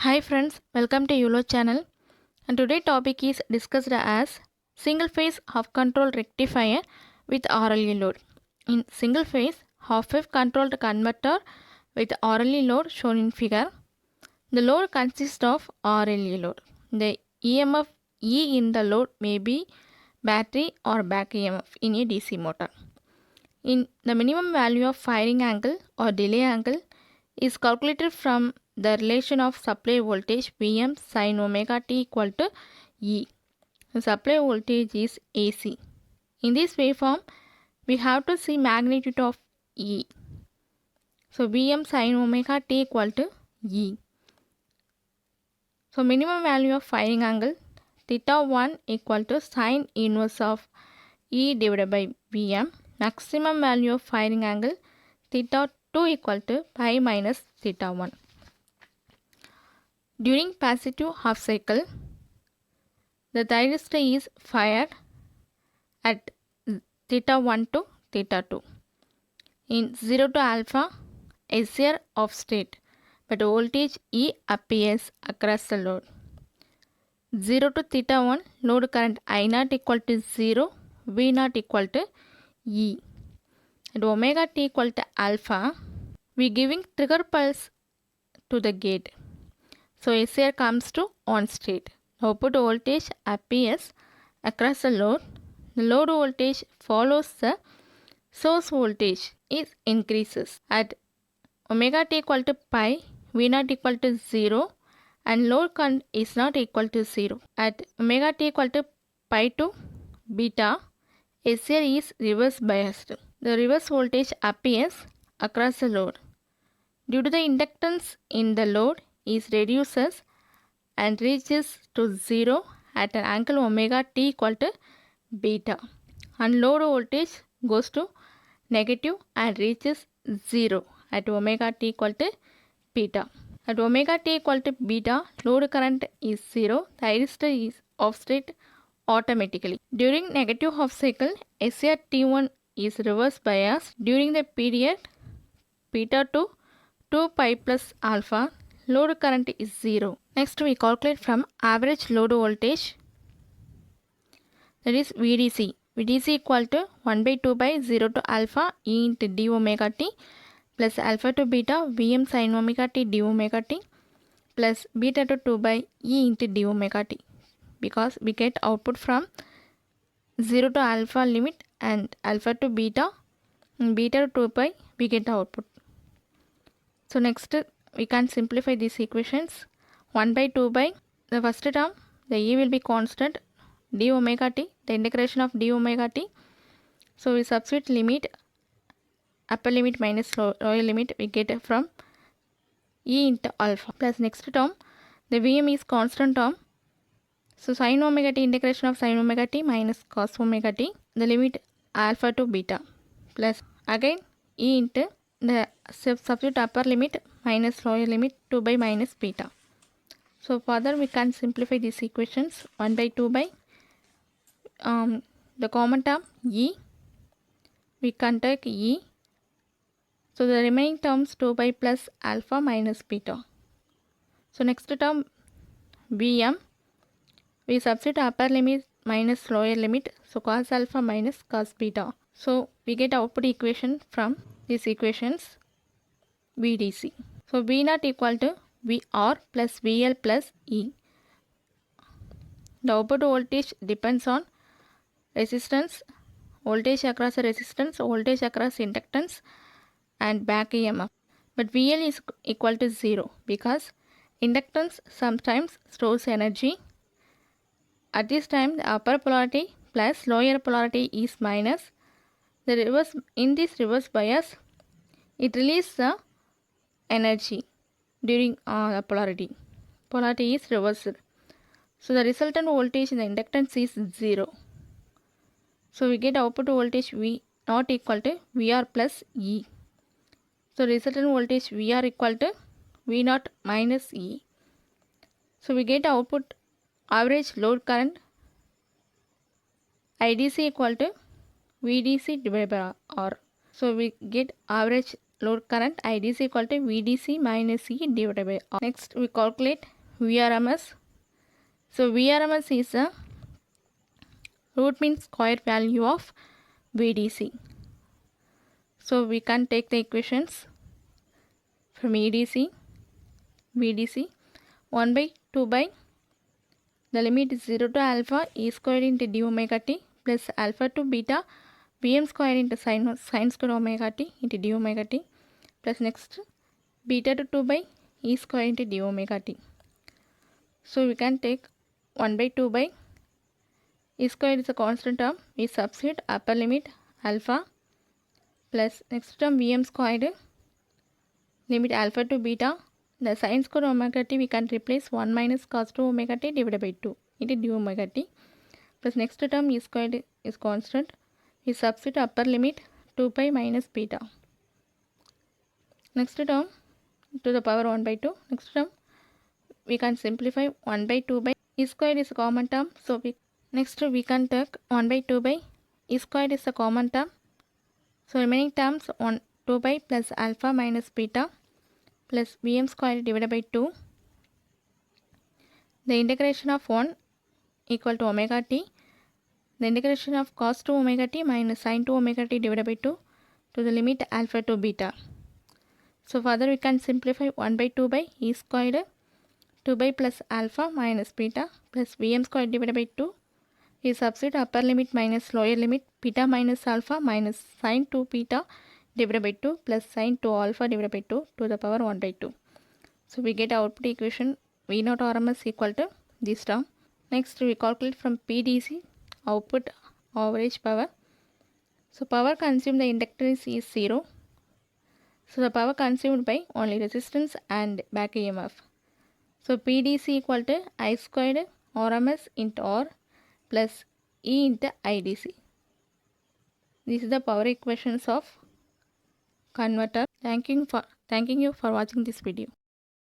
Hi friends, welcome to YOLO channel. And today topic is discussed as single phase half control rectifier with RLE load. In single phase half wave controlled converter with RLE load shown in figure, the load consists of RLE load. The EMF E in the load may be battery or back EMF in a DC motor. In the minimum value of firing angle or delay angle is calculated from the relation of supply voltage Vm sin omega t equal to E. The supply voltage is AC. In this waveform, we have to see magnitude of E. So Vm sin omega t equal to E. So minimum value of firing angle theta 1 equal to sine inverse of E divided by Vm. Maximum value of firing angle theta 2 equal to pi minus theta 1. During positive half cycle, the thyristor is fired at theta 1 to theta 2. In 0 to alpha, SR off state, but voltage E appears across the load. 0 to theta 1, load current I0 equal to 0, V0 equal to E. At omega t equal to alpha, we giving trigger pulse to the gate. So SR comes to on state. Output voltage appears across the load. The load voltage follows the source voltage. It increases at omega t equal to pi, V0 equal to 0 and load current is not equal to 0. At omega t equal to pi to beta, SR is reverse biased. The reverse voltage appears across the load. Due to the inductance in the load is reduces and reaches to 0 at an angle omega t equal to beta, and load voltage goes to negative and reaches 0 at omega t equal to beta. At omega t equal to beta, load current is 0, thyristor is off state automatically. During negative half cycle, SR T1 is reverse bias. During the period beta to 2 pi plus alpha, load current is 0. Next we calculate from average load voltage, that is VDC. VDC equal to 1 by 2 by 0 to alpha E into d omega t plus alpha to beta Vm sin omega t d omega t plus beta to 2 by E into d omega t, because we get output from 0 to alpha limit and alpha to beta and beta to 2 pi we get the output. So next we can simplify these equations. 1 by 2 by the first term, the E will be constant, d omega t, the integration of d omega t. So we substitute limit, upper limit minus lower limit, we get it from E into alpha. Plus next term, the Vm is constant term. So sin omega t, integration of sin omega t minus cos omega t, the limit alpha to beta. Plus again E into the substitute upper limit minus lower limit 2 by minus beta. So further we can simplify these equations. 1 by 2 by the common term E, we can take E. So the remaining terms 2 by plus alpha minus beta. So next term Vm, we substitute upper limit minus lower limit, so cos alpha minus cos beta. So we get output equation from these equations VDC. So V0 equal to VR plus VL plus E. The output voltage depends on resistance, voltage across the resistance, voltage across inductance and back EMF. But VL is equal to 0 because inductance sometimes stores energy. At this time the upper polarity plus lower polarity is minus. The reverse, in this reverse bias, it releases the energy during the polarity. Polarity is reversed. So the resultant voltage in the inductance is 0. So we get output voltage V not equal to VR plus E. So resultant voltage VR equal to V0 minus E. So we get output average load current IDC equal to VDC divided by R. So we get average load current IDC equal to VDC minus E divided by R. Next we calculate VRMS. So VRMS is a root mean square value of VDC. So we can take the equations from VDC 1 by 2 by the limit is 0 to alpha e squared into d omega t plus alpha to beta Vm square into sin square omega t into d omega t plus next beta to 2 by e square into d omega t. So we can take 1 by 2 by e square is a constant term. We substitute upper limit alpha plus next term Vm squared limit alpha to beta. The sin square omega t we can replace 1 minus cos 2 omega t divided by 2 into d omega t plus next term e squared is constant. We substitute upper limit 2 pi minus beta. Next term to the power 1 by 2. Next term we can simplify 1 by 2 by e squared is a common term. So we can take 1 by 2 by e squared is a common term. So remaining terms 2 by plus alpha minus beta plus Vm squared divided by 2. The integration of 1 equal to omega t. The integration of cos 2 omega t minus sin 2 omega t divided by 2 to the limit alpha to beta. So further we can simplify 1 by 2 by e squared 2 by plus alpha minus beta plus Vm squared divided by 2. We substitute upper limit minus lower limit beta minus alpha minus sin 2 beta divided by 2 plus sin 2 alpha divided by 2 to the power 1 by 2. So we get output equation V naught RMS equal to this term. Next we calculate from PDC output average power. So power consumed the inductance is 0. So the power consumed by only resistance and back EMF. So PDC equal to I squared RMS into R plus E into IDC. This is the power equations of converter. Thanking you for watching this video.